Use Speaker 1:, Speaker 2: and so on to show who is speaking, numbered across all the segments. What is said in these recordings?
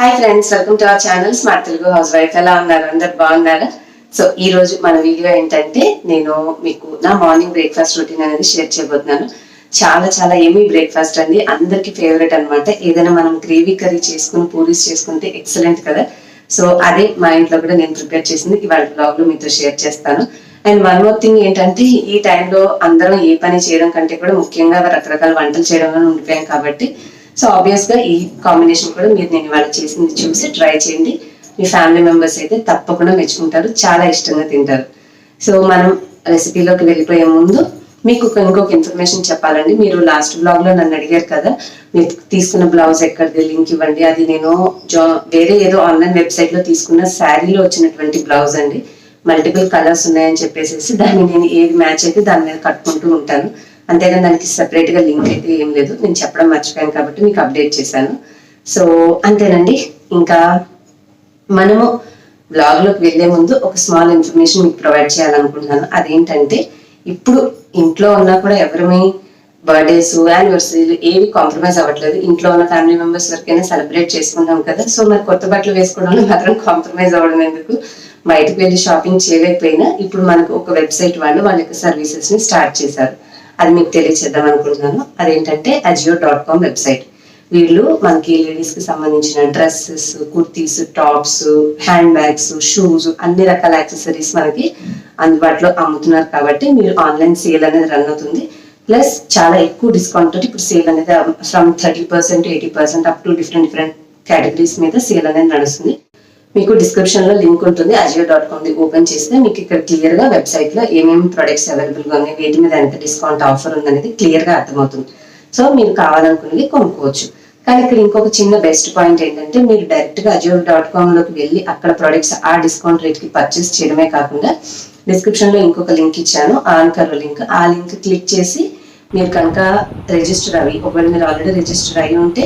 Speaker 1: Hi friends, welcome to our channel smart Telugu house wife. ఎలా ఉన్నారు? అందరు బాగున్నారా? సో ఈ రోజు మన వీడియో ఏంటంటే నేను మీకు నా మార్నింగ్ బ్రేక్ఫాస్ట్ రొటీన్ అనేది షేర్ చేయబోతున్నాను. చాలా చాలా ఏమీ బ్రేక్ఫాస్ట్ అండి, అందరికి ఫేవరెట్ అనమాట. ఏదైనా మనం గ్రేవీ కర్రీ చేసుకుని పూరీస్ చేసుకుంటే ఎక్సలెంట్ కదా. సో అదే మా ఇంట్లో కూడా నేను ప్రిపేర్ చేసింది ఇవాళ బ్లాగ్ లో మీతో షేర్ చేస్తాను. అండ్ వన్ మోర్ థింగ్ ఏంటంటే, ఈ టైంలో అందరం ఏ పని చేయడం కంటే కూడా ముఖ్యంగా రకరకాల వంటలు చేయడంలో ఉండిపోయాం కాబట్టి సో ఆబ్వియస్ గా ఈ కాంబినేషన్ కూడా మీరు నేను ఇవాళ చేసింది చూసి ట్రై చేయండి. మీ ఫ్యామిలీ మెంబర్స్ అయితే తప్పకుండా మెచ్చుకుంటారు, చాలా ఇష్టంగా తింటారు. సో మనం రెసిపీలోకి వెళ్ళిపోయే ముందు మీకు ఇంకొక ఇన్ఫర్మేషన్ చెప్పాలండి. మీరు లాస్ట్ బ్లాగ్ లో నన్ను అడిగారు కదా, మీరు తీసుకున్న బ్లౌజ్ ఎక్కడిది లింక్ ఇవ్వండి. అది నేను వేరే ఏదో ఆన్లైన్ వెబ్సైట్ లో తీసుకున్న శారీలో వచ్చినటువంటి బ్లౌజ్ అండి. మల్టిపుల్ కలర్స్ ఉన్నాయని చెప్పేసి దాన్ని నేను ఏది మ్యాచ్ అయితే దాని మీద కట్టుకుంటూ ఉంటాను. అంతేగాని దానికి సెపరేట్ గా లింక్ అయితే ఏం లేదు, నేను చెప్పడం మర్చిపోయాను కాబట్టి మీకు అప్డేట్ చేశాను. సో అంతేనండి. ఇంకా మనము బ్లాగ్ లోకి వెళ్లే ముందు ఒక స్మాల్ ఇన్ఫర్మేషన్ మీకు ప్రొవైడ్ చేయాలనుకుంటున్నాను. అదేంటంటే, ఇప్పుడు ఇంట్లో ఉన్నా కూడా ఎవరిమి బర్త్డేస్ యానివర్సరీలు ఏవి కాంప్రమైజ్ అవ్వట్లేదు. ఇంట్లో ఉన్న ఫ్యామిలీ మెంబర్స్ వరకైనా సెలబ్రేట్ చేసుకుంటాం కదా. సో మరి కొత్త బట్టలు వేసుకోవడంలో మాత్రం కాంప్రమైజ్ అవ్వడం ఎందుకు? బయటకు వెళ్ళి షాపింగ్ చేయలేకపోయినా ఇప్పుడు మనకు ఒక వెబ్సైట్ వాళ్ళ యొక్క సర్వీసెస్ ని స్టార్ట్ చేశారు. అది మీకు తెలియచేద్దాం అనుకుంటున్నాను. అదేంటంటే Ajio.com వెబ్సైట్. వీళ్ళు మనకి లేడీస్ కి సంబంధించిన dresses, kurtis, tops, hand bags, shoes, అన్ని రకాల యాక్సెసరీస్ మనకి అందుబాటులో అమ్ముతున్నారు. కాబట్టి మీరు ఆన్లైన్ సేల్ అనేది రన్ అవుతుంది. ప్లస్ చాలా ఎక్కువ డిస్కౌంట్ తోటి ఇప్పుడు సేల్ అనేది from 30%, 80% up to different categories మీద సేల్ అనేది నడుస్తుంది. మీకు డిస్క్రిప్షన్ లో లింక్ ఉంటుంది. Ajio.com ఓపెన్ చేస్తే మీకు ఇక్కడ క్లియర్ గా వెబ్సైట్ లో ఏమేమి ప్రొడక్ట్స్ అవైలబుల్ గా ఉన్నాయి, వేటి మీద ఎంత డిస్కౌంట్ ఆఫర్ ఉందనేది క్లియర్ గా అర్థమవుతుంది. సో మీరు కావాలనుకున్నది కొనుక్కోవచ్చు. కానీ ఇక్కడ ఇంకొక చిన్న బెస్ట్ పాయింట్ ఏంటంటే, మీరు డైరెక్ట్ గా Ajio.com లోకి వెళ్ళి అక్కడ ప్రొడక్ట్స్ ఆ డిస్కౌంట్ రేట్ కి పర్చేస్ చేయడమే కాకుండా, డిస్క్రిప్షన్ లో ఇంకొక లింక్ ఇచ్చాను, ఆన్కర్ లింక్. ఆ లింక్ క్లిక్ చేసి మీరు కనుక రిజిస్టర్ అయ్యి, ఒకవేళ మీరు ఆల్రెడీ రిజిస్టర్ అయ్యి ఉంటే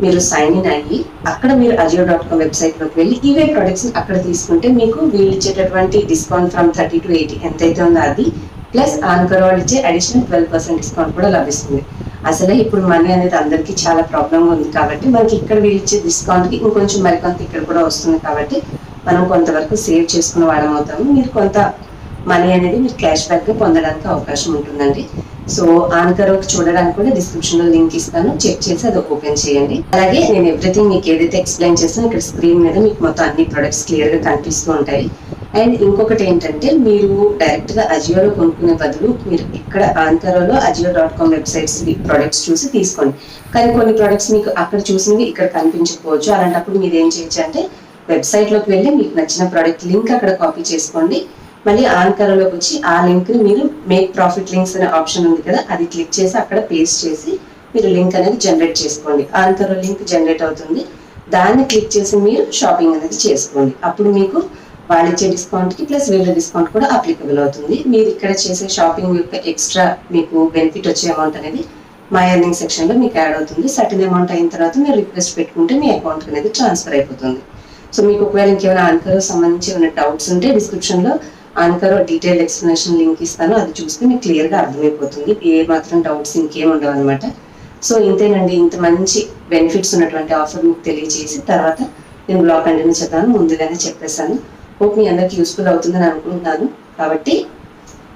Speaker 1: మీరు సైన్ ఇన్ అయ్యి అక్కడ మీరు Ajio.com వెబ్సైట్ లోకి వెళ్ళి ఇవే ప్రొడక్ట్స్ అక్కడ తీసుకుంటే మీకు వీళ్ళు ఇచ్చేటటువంటి డిస్కౌంట్ ఫ్రమ్ 30 to 80 ఎంతైతే ఉందో అది, ప్లస్ ఆన్కర్ వాళ్ళు ఇచ్చే అడిషనల్ 12% డిస్కౌంట్ కూడా లభిస్తుంది. అసలే ఇప్పుడు మనీ అనేది అందరికీ చాలా ప్రాబ్లం ఉంది కాబట్టి మనకి ఇక్కడ వీళ్ళు ఇచ్చే డిస్కౌంట్ కి ఇంకొంచెం మరికొంత ఇక్కడ కూడా వస్తుంది. కాబట్టి మనం కొంతవరకు సేవ్ చేసుకునే వాళ్ళం అవుతాము. మీరు కొంత మనీ అనేది మీరు క్యాష్ బ్యాక్ గా పొందడానికి అవకాశం ఉంటుందండి. సో ఆన్కర్ చూడడానికి కూడా డిస్క్రిప్షన్ లో లింక్ ఇస్తాను, చెక్ చేసి అది ఓపెన్ చేయండి. అలాగే నేను ఎవ్రీథింగ్ మీకు ఏదైతే ఎక్స్ప్లెయిన్ చేస్తానో ఇక్కడ స్క్రీన్ మీద మీకు మొత్తం అన్ని ప్రొడక్ట్స్ క్లియర్ గా కనిపిస్తూ ఉంటాయి. అండ్ ఇంకొకటి ఏంటంటే, మీరు డైరెక్ట్ గా అజియోలో కొనుక్కునే బదులు మీరు ఇక్కడ ఆన్కర్లో Ajio.com వెబ్సైట్స్ ప్రొడక్ట్స్ చూసి తీసుకోండి. కానీ కొన్ని ప్రొడక్ట్స్ మీకు అక్కడ చూసింది ఇక్కడ కనిపించకపోవచ్చు. అలాంటప్పుడు మీరు ఏం చేయొచ్చు అంటే, వెబ్సైట్ లోకి వెళ్ళి మీకు నచ్చిన ప్రొడక్ట్ లింక్ అక్కడ కాపీ చేసుకోండి. మళ్ళీ ఆన్కర్లోకి వచ్చి ఆ లింక్ ని మీరు మేక్ ప్రాఫిట్ లింక్స్ అనే ఆప్షన్ ఉంది కదా, అది క్లిక్ చేసి అక్కడ పేస్ట్ చేసి మీరు లింక్ అనేది జనరేట్ చేసుకోండి. ఆన్కర్ లింక్ జనరేట్ అవుతుంది, దాన్ని క్లిక్ చేసి మీరు షాపింగ్ అనేది చేసుకోండి. అప్పుడు మీకు వాళ్ళు ఇచ్చే డిస్కౌంట్ కి ప్లస్ వీళ్ళ డిస్కౌంట్ కూడా అప్లికబుల్ అవుతుంది. మీరు ఇక్కడ చేసే షాపింగ్ యొక్క ఎక్స్ట్రా మీకు బెనిఫిట్ వచ్చే అమౌంట్ అనేది మై ఎర్నింగ్ సెక్షన్ లో మీకు యాడ్ అవుతుంది. సర్టన్ అమౌంట్ అయిన తర్వాత మీరు రిక్వెస్ట్ పెట్టుకుంటే మీ అకౌంట్ అనేది ట్రాన్స్ఫర్ అయిపోతుంది. సో మీకు ఒకవేళ ఇంకేమైనా ఆన్కర్ సంబంధించి ఏమైనా డౌట్స్ ఉంటే డిస్క్రిప్షన్ లో ఆన్కర్ డీటెయిల్ ఎక్స్ప్లెనేషన్ లింక్ ఇస్తాను, అది చూస్తే మీకు క్లియర్ గా అర్థమైపోతుంది. ఏ మాత్రం డౌట్స్ ఇంకేం ఉండవు అనమాట. సో ఇంతేనండి, ఇంత మంచి బెనిఫిట్స్ ఉన్నటువంటి ఆఫర్ మీకు తెలియజేసి తర్వాత నేను బ్లాగ్ కంటిన్యూ చేద్దాను. ముందుగానే చెప్పేశాను. హోప్ మీ అందరికి యూస్ఫుల్ అవుతుందని అనుకుంటున్నాను. కాబట్టి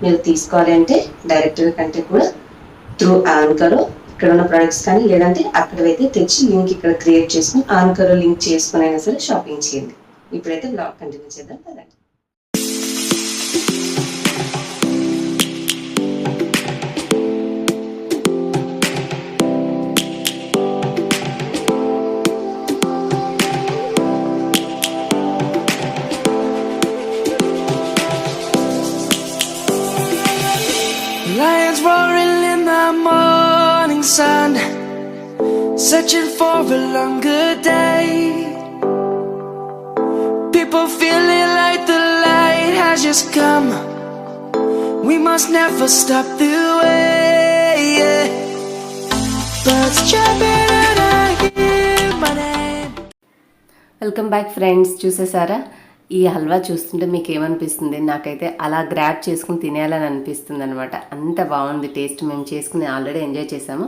Speaker 1: మీరు తీసుకోవాలి అంటే డైరెక్ట్ గా కంటే కూడా త్రూ ఆన్కర్ ఇక్కడ ఉన్న ప్రొడక్ట్స్ కానీ, లేదంటే అక్కడైతే తెచ్చి లింక్ ఇక్కడ క్రియేట్ చేసుకుని ఆన్కర్ లింక్ చేసుకుని అయినా సరే షాపింగ్ చేయండి. ఇప్పుడైతే బ్లాగ్ కంటిన్యూ చేద్దాం కదండి.
Speaker 2: Lions roaring in the morning sun, searching for a longer day. People feeling like the light has just come. We must never stop the way, yeah. Birds chirping and I hear my name.
Speaker 1: Welcome back friends. చూసేసారా ఈ హల్వా? చూస్తుంటే మీకు ఏమనిపిస్తుంది? నాకైతే అలా grab చేసుకుని తినేయాలని అనిపిస్తుంది అనమాట. అంత బాగుంది టేస్ట్. మేము చేసుకుని ఆల్రెడీ ఎంజాయ్ చేసాము.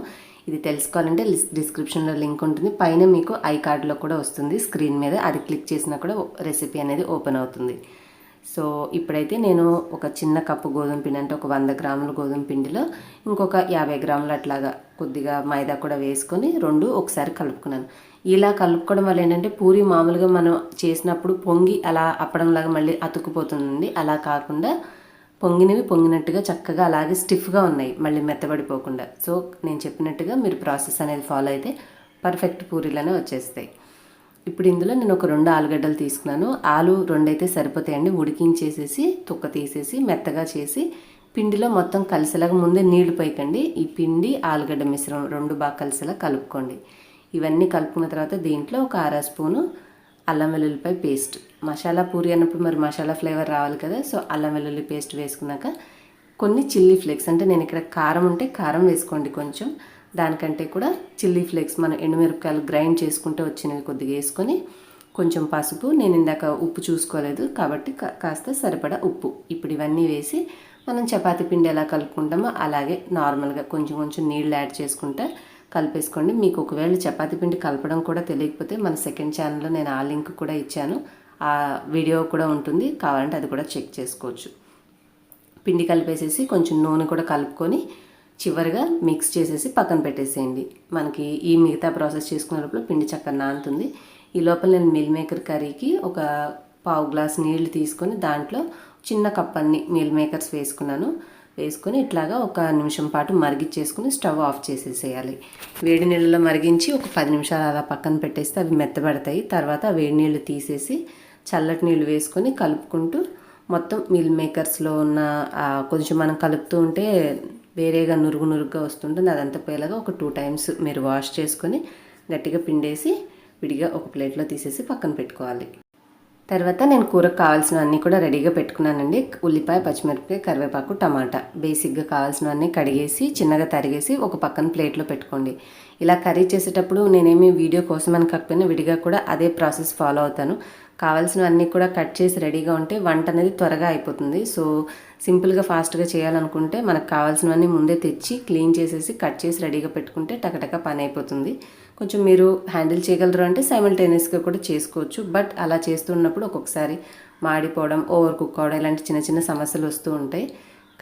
Speaker 1: ఇది తెలుసుకోవాలంటే డిస్క్రిప్షన్లో లింక్ ఉంటుంది, పైన మీకు ఐ కార్డ్లో కూడా వస్తుంది స్క్రీన్ మీద, అది క్లిక్ చేసినా కూడా రెసిపీ అనేది ఓపెన్ అవుతుంది. సో ఇప్పుడైతే నేను ఒక చిన్న కప్పు గోధుమ పిండి అంటే ఒక 100 గ్రాముల గోధుమ పిండిలో ఇంకొక 50 గ్రాములు అట్లాగా కొద్దిగా మైదా కూడా వేసుకొని రెండు ఒకసారి కలుపుకున్నాను. ఇలా కలుపుకోవడం వల్ల ఏంటంటే పూరి మామూలుగా మనం చేసినప్పుడు పొంగి అలా అప్పడంలాగా మళ్ళీ అతుక్కుపోతుంది, అలా కాకుండా పొంగినవి పొంగినట్టుగా చక్కగా అలాగే స్టిఫ్గా ఉన్నాయి, మళ్ళీ మెత్తబడిపోకుండా. సో నేను చెప్పినట్టుగా మీరు ప్రాసెస్ అనేది ఫాలో అయితే పర్ఫెక్ట్ పూరీలనే వచ్చేస్తాయి. ఇప్పుడు ఇందులో నేను ఒక 2 ఆలుగడ్డలు తీసుకున్నాను. ఆలు 2 అయితే సరిపోతాయండి. ఉడికించేసేసి తొక్క తీసేసి మెత్తగా చేసి పిండిలో మొత్తం కలిసేలాగా ముందే నీళ్లు పోయకండి. ఈ పిండి ఆలుగడ్డ మిశ్రమం 2 బాగా కలిసేలా కలుపుకోండి. ఇవన్నీ కలుపుకున్న తర్వాత దీంట్లో ఒక 1/2 స్పూను అల్లం వెల్లుల్లిపాయ పేస్ట్. మసాలా పూరి అన్నప్పుడు మరి మసాలా ఫ్లేవర్ రావాలి కదా, సో అల్లం వెల్లుల్లి పేస్ట్ వేసుకున్నాక కొన్ని చిల్లీ ఫ్లేక్స్, అంటే నేను ఇక్కడ కారం ఉంటే కారం వేసుకోండి కొంచెం, దానికంటే కూడా చిల్లీ ఫ్లేక్స్ మనం ఎండుమిరపకాయలు గ్రైండ్ చేసుకుంటే వచ్చినవి కొద్దిగా వేసుకొని, కొంచెం పసుపు, నేను ఇందాక ఉప్పు చూసుకోలేదు కాబట్టి కాస్త సరిపడా ఉప్పు. ఇప్పుడు ఇవన్నీ వేసి మనం చపాతీ పిండి ఎలా కలుపుకుంటామో అలాగే నార్మల్గా కొంచెం కొంచెం నీళ్ళు యాడ్ చేసుకుంటా కలిపేసుకోండి. మీకు ఒకవేళ చపాతీ పిండి కలపడం కూడా తెలియకపోతే మన సెకండ్ ఛానల్లో నేను ఆ లింక్ కూడా ఇచ్చాను, ఆ వీడియో కూడా ఉంటుంది, కావాలంటే అది కూడా చెక్ చేసుకోవచ్చు. పిండి కలిపేసేసి కొంచెం నూనె కూడా కలుపుకొని చివరిగా మిక్స్ చేసేసి పక్కన పెట్టేసేయండి. మనకి ఈ మిగతా ప్రాసెస్ చేసుకునేటప్పుడు పిండి చక్కగా నానుతుంది. ఈ లోపల నేను మీల్ మేకర్ కర్రీకి ఒక 1/2 గ్లాస్ నీళ్లు తీసుకొని దాంట్లో చిన్న కప్ అన్ని మీల్ మేకర్స్ వేసుకున్నాను. వేసుకొని ఇట్లాగా ఒక నిమిషం పాటు మరిగించేసుకుని స్టవ్ ఆఫ్ చేసేసేయాలి. వేడి నీళ్ళలో మరిగించి ఒక 10 నిమిషాలు అలా పక్కన పెట్టేస్తే అవి మెత్తబడతాయి. తర్వాత వేడి నీళ్ళు తీసేసి చల్లటి నీళ్ళు వేసుకొని కలుపుకుంటూ మొత్తం మీల్ మేకర్స్లో ఉన్న కొంచెం మనం కలుపుతూ ఉంటే వేరేగా నురుగుగా వస్తుంటుంది, అదంతా పోయేలాగా ఒక 2 టైమ్స్ మీరు వాష్ చేసుకొని గట్టిగా పిండేసి విడిగా ఒక ప్లేట్లో తీసేసి పక్కన పెట్టుకోవాలి. తర్వాత నేను కూరకు కావాల్సినవన్నీ కూడా రెడీగా పెట్టుకున్నానండి. ఉల్లిపాయ, పచ్చిమిరపకాయ, కరివేపాకు, టమాటా బేసిక్గా కావాల్సినవన్నీ కడిగేసి చిన్నగా తరిగేసి ఒక పక్కన ప్లేట్లో పెట్టుకోండి. ఇలా కర్రీ చేసేటప్పుడు నేనేమి వీడియో కోసం అని కాకపోయినా విడిగా కూడా అదే ప్రాసెస్ ఫాలో అవుతాను. కావాల్సినవన్నీ కూడా కట్ చేసి రెడీగా ఉంటే వంట అనేది త్వరగా అయిపోతుంది. సో సింపుల్గా ఫాస్ట్గా చేయాలనుకుంటే మనకు కావాల్సినవన్నీ ముందే తెచ్చి క్లీన్ చేసేసి కట్ చేసి రెడీగా పెట్టుకుంటే టకటక పని అయిపోతుంది. కొంచెం మీరు హ్యాండిల్ చేయగలరు అంటే సైమల్టేనియస్గా కూడా చేసుకోవచ్చు. బట్ అలా చేస్తున్నప్పుడు ఒక్కొక్కసారి మాడిపోవడం, ఓవర్ కుక్ అవడం ఇలాంటి చిన్న చిన్న సమస్యలు వస్తూ ఉంటాయి.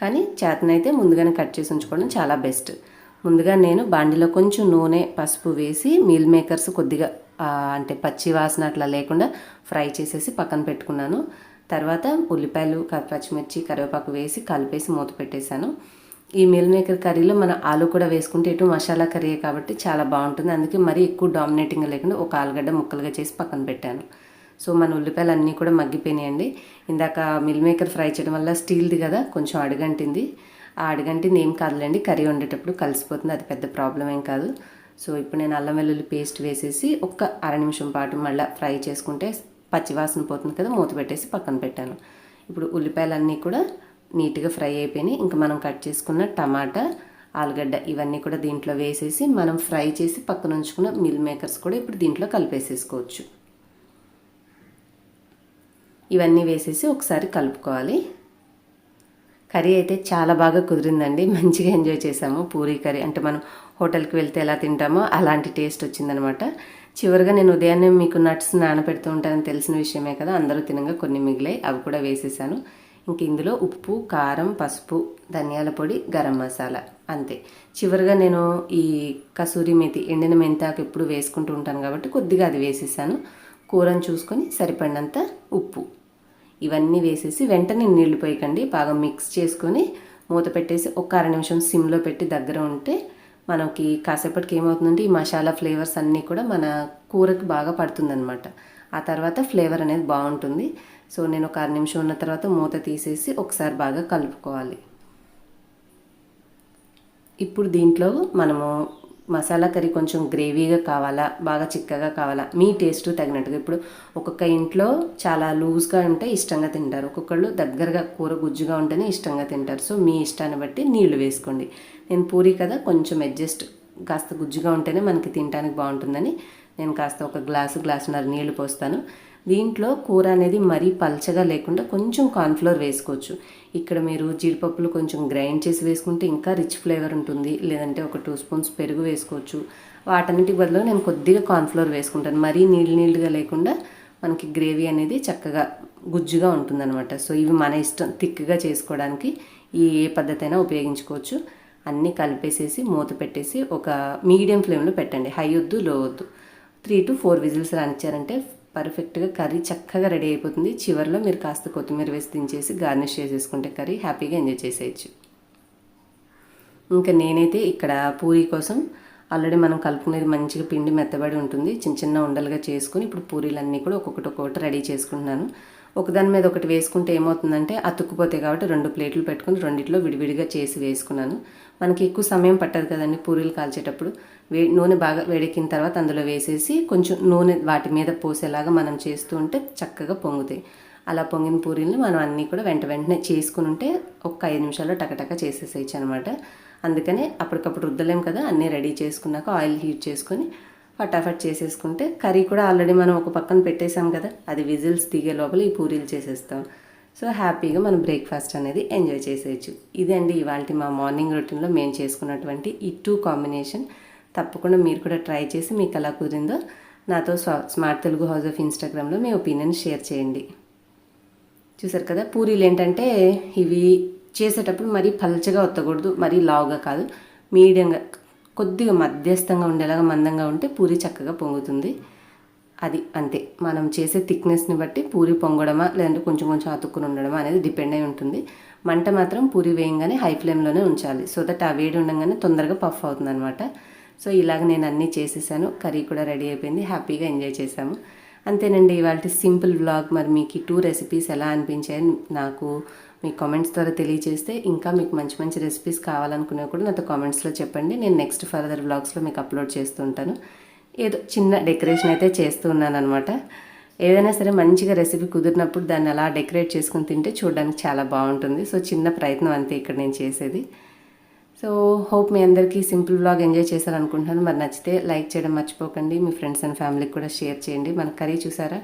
Speaker 1: కానీ చేతనైతే ముందుగానే కట్ చేసి ఉంచుకోవడం చాలా బెస్ట్. ముందుగా నేను బాండిలో కొంచెం నూనె, పసుపు వేసి మీల్ మేకర్స్ కొద్దిగా అంటే పచ్చి వాసన అట్లా లేకుండా ఫ్రై చేసేసి పక్కన పెట్టుకున్నాను. తర్వాత ఉల్లిపాయలు, పచ్చిమిర్చి, కరివేపాకు వేసి కలిపేసి మూత పెట్టేశాను. ఈ మీల్ మేకర్ కర్రీలో మన ఆలు కూడా వేసుకుంటే ఇటు మసాలా కర్రీ కాబట్టి చాలా బాగుంటుంది. అందుకే మరీ ఎక్కువ డామినేటింగ్గా లేకుండా ఒక ఆలుగడ్డ ముక్కలుగా చేసి పక్కన పెట్టాను. సో మన ఉల్లిపాయలు అన్నీ కూడా మగ్గిపోయినాయండి. ఇందాక మీల్ మేకర్ ఫ్రై చేయడం వల్ల స్టీల్ది కదా కొంచెం అడుగంటింది. ఆ అడుగంటింది ఏం కాదులేండి, కర్రీ వండేటప్పుడు కలిసిపోతుంది, అది పెద్ద ప్రాబ్లం ఏం కాదు. సో ఇప్పుడు నేను అల్లం వెల్లుల్లి పేస్ట్ వేసేసి ఒక్క 1/2 నిమిషం పాటు మళ్ళీ ఫ్రై చేసుకుంటే పచ్చివాసన పోతుంది కదా, మూత పెట్టేసి పక్కన పెట్టాను. ఇప్పుడు ఉల్లిపాయలన్నీ కూడా నీట్గా ఫ్రై అయిపోయినాయి. ఇంకా మనం కట్ చేసుకున్న టమాటా, ఆలుగడ్డ ఇవన్నీ కూడా దీంట్లో వేసేసి మనం ఫ్రై చేసి పక్కన ఉంచుకున్న మీల్ మేకర్స్ కూడా ఇప్పుడు దీంట్లో కలిపేసేసుకోవచ్చు. ఇవన్నీ వేసేసి ఒకసారి కలుపుకోవాలి. కర్రీ అయితే చాలా బాగా కుదిరిందండి, మంచిగా ఎంజాయ్ చేసాము. పూరీ కర్రీ అంటే మనం హోటల్కి వెళ్తే ఎలా తింటామో అలాంటి టేస్ట్ వచ్చిందనమాట. చివరిగా నేను ఉదయాన్నే మీకు నట్స్ నానబెడుతూ ఉంటానని తెలిసిన విషయమే కదా, అందరూ తినగా కొన్ని మిగిలాయి, అవి కూడా వేసేసాను. ఇంక ఇందులో ఉప్పు, కారం, పసుపు, ధనియాల పొడి, గరం మసాలా అంతే. చివరిగా నేను ఈ కసూరి మేతి, ఎండిన మెంతాకు ఎప్పుడు వేసుకుంటూ ఉంటాను కాబట్టి కొద్దిగా అది వేసేసాను. కూరను చూసుకొని సరిపడినంత ఉప్పు ఇవన్నీ వేసేసి వెంటనే నీళ్లు పోయకండి, బాగా మిక్స్ చేసుకొని మూత పెట్టేసి ఒక 1/2 నిమిషం సిమ్లో పెట్టి దగ్గర ఉంటే మనకి కాసేపటికి ఏమవుతుందంటే ఈ మసాలా ఫ్లేవర్స్ అన్నీ కూడా మన కూరకి బాగా పడుతుందన్నమాట. ఆ తర్వాత ఫ్లేవర్ అనేది బాగుంటుంది. సో నేను ఒక 1/2 నిమిషం ఉన్న తర్వాత మూత తీసేసి ఒకసారి బాగా కలుపుకోవాలి. ఇప్పుడు దీంట్లో మనము మసాలా కర్రీ కొంచెం గ్రేవీగా కావాలా, బాగా చిక్కగా కావాలా, మీ టేస్ట్ తగినట్టుగా. ఇప్పుడు ఒక్కొక్క ఇంట్లో చాలా లూజ్గా ఉంటే ఇష్టంగా తింటారు, ఒక్కొక్కళ్ళు దగ్గరగా కూర గుజ్జుగా ఉంటేనే ఇష్టంగా తింటారు. సో మీ ఇష్టాన్ని బట్టి నీళ్లు వేసుకోండి. నేను పూరీ కదా కొంచెం అడ్జస్ట్, కాస్త గుజ్జుగా ఉంటేనే మనకి తినడానికి బాగుంటుందని నేను కాస్త ఒక గ్లాసున్నర నీళ్లు పోస్తాను. దీంట్లో కూర అనేది మరీ పల్చగా లేకుండా కొంచెం కార్న్ఫ్లోర్ వేసుకోవచ్చు. ఇక్కడ మీరు జీడిపప్పులు కొంచెం గ్రైండ్ చేసి వేసుకుంటే ఇంకా రిచ్ ఫ్లేవర్ ఉంటుంది. లేదంటే ఒక 2 స్పూన్స్ పెరుగు వేసుకోవచ్చు. వాటన్నిటికి బదులు నేను కొద్దిగా కార్న్ఫ్లోర్ వేసుకుంటాను. మరీ నీళ్ళుగా లేకుండా మనకి గ్రేవీ అనేది చక్కగా గుజ్జుగా ఉంటుందన్నమాట. సో ఇవి మన ఇష్టం, థిక్గా చేసుకోవడానికి ఏ పద్ధతి అయినా ఉపయోగించుకోవచ్చు. అన్నీ కలిపేసేసి మూత పెట్టేసి ఒక మీడియం ఫ్లేమ్లో పెట్టండి. హై వద్దు, లో వద్దు. 3 to 4 విజిల్స్ రానిచ్చారంటే పర్ఫెక్ట్గా కర్రీ చక్కగా రెడీ అయిపోతుంది. చివరిలో మీరు కాస్త కొత్తిమీర వేసి దించేసి గార్నిష్ చేసేసుకుంటే కర్రీ హ్యాపీగా ఎంజాయ్ చేసేయచ్చు. ఇంకా నేనైతే ఇక్కడ పూరీ కోసం ఆల్రెడీ మనం కలుపుకునేది మంచిగా పిండి మెత్తబడి ఉంటుంది. చిన్న ఉండలుగా చేసుకుని ఇప్పుడు పూరీలన్నీ కూడా ఒక్కొక్కటి రెడీ చేసుకుంటున్నాను. ఒకదాని మీద ఒకటి వేసుకుంటే ఏమవుతుందంటే అతుక్కుపోతాయి కాబట్టి 2 ప్లేట్లు పెట్టుకుని రెండిట్లో విడివిడిగా చేసి వేసుకున్నాను. మనకి ఎక్కువ సమయం పట్టదు కదండి పూరీలు కాల్చేటప్పుడు. నూనె బాగా వేడెక్కిన తర్వాత అందులో వేసేసి కొంచెం నూనె వాటి మీద పోసేలాగా మనం చేస్తూ ఉంటే చక్కగా పొంగుతాయి. అలా పొంగిన పూరీలను మనం అన్నీ కూడా వెంటనే చేసుకుని ఉంటే ఒక 5 నిమిషాల్లో టకటక చేసేసేయచ్చు అనమాట. అందుకనే అప్పటికప్పుడు రుద్దలేం కదా, అన్నీ రెడీ చేసుకున్నాక ఆయిల్ హీట్ చేసుకొని ఫటాఫట్ చేసేసుకుంటే కర్రీ కూడా ఆల్రెడీ మనం ఒక పక్కన పెట్టేసాం కదా, అది విజిల్స్ దిగే లోపల ఈ పూరీలు చేసేస్తాం. సో హ్యాపీగా మనం బ్రేక్ఫాస్ట్ అనేది ఎంజాయ్ చేసేయచ్చు. ఇదండి ఇవాళ మా మార్నింగ్ రొటీన్లో మేము చేసుకున్నటువంటి ఈ 2 కాంబినేషన్. తప్పకుండా మీరు కూడా ట్రై చేసి మీకు ఎలా కుదిరిందో నాతో స్మార్ట్ తెలుగు హౌస్ ఆఫ్ ఇన్స్టాగ్రామ్లో మీ ఒపీనియన్ షేర్ చేయండి. చూసారు కదా, పూరీలు ఏంటంటే ఇవి చేసేటప్పుడు మరీ పల్చగా ఒత్తకూడదు, మరీ లావుగా కాదు, మీడియంగా కొద్దిగా మధ్యస్థంగా ఉండేలాగా మందంగా ఉంటే పూరీ చక్కగా పొంగుతుంది. అది అంతే, మనం చేసే థిక్నెస్ని బట్టి పూరీ పొంగడమా లేదంటే కొంచెం అతుక్కుని ఉండడమా అనేది డిపెండ్ అయి ఉంటుంది. మంట మాత్రం పూరీ వేయంగానే హై ఫ్లేమ్లోనే ఉంచాలి. సో దట్ ఆ వేడి ఉండగానే తొందరగా పఫ్ అవుతుంది అనమాట. సో ఇలాగ నేను అన్నీ చేసేసాను. కర్రీ కూడా రెడీ అయిపోయింది. హ్యాపీగా ఎంజాయ్ చేసాము. అంతేనండి ఇవాళ సింపుల్ వ్లాగ్. మరి మీకు ఈ 2 రెసిపీస్ ఎలా అనిపించాయని నాకు మీ కామెంట్స్ ద్వారా తెలియజేస్తే, ఇంకా మీకు మంచి రెసిపీస్ కావాలనుకున్నా కూడా నాతో కామెంట్స్లో చెప్పండి. నేను నెక్స్ట్ ఫర్దర్ వ్లాగ్స్లో మీకు అప్లోడ్ చేస్తూ ఉంటాను. ఏదో చిన్న డెకరేషన్ అయితే చేస్తూ ఉన్నాను అనమాట. ఏదైనా సరే మంచిగా రెసిపీ కుదిరినప్పుడు దాన్ని అలా డెకరేట్ చేసుకుని తింటే చూడడానికి చాలా బాగుంటుంది. సో చిన్న ప్రయత్నం అంతే ఇక్కడ నేను చేసేది. సో హోప్ మీ అందరికీ సింపుల్ వ్లాగ్ ఎంజాయ్ చేశారనుకుంటున్నాను. మరి నచ్చితే లైక్ చేయడం మర్చిపోకండి. మీ ఫ్రెండ్స్ అండ్ ఫ్యామిలీకి కూడా షేర్ చేయండి. మన కర్రీ చూసారా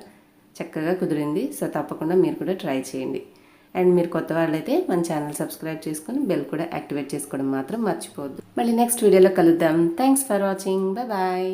Speaker 1: చక్కగా కుదిరింది. సో తప్పకుండా మీరు కూడా ట్రై చేయండి. అండ్ మీరు కొత్త వాళ్ళైతే మన ఛానల్ సబ్స్క్రైబ్ చేసుకొని బెల్ కూడా యాక్టివేట్ చేసుకోవడం మాత్రం మర్చిపోవద్దు. మళ్ళీ నెక్స్ట్ వీడియోలో కలుద్దాం. Thanks for watching. బాయ్.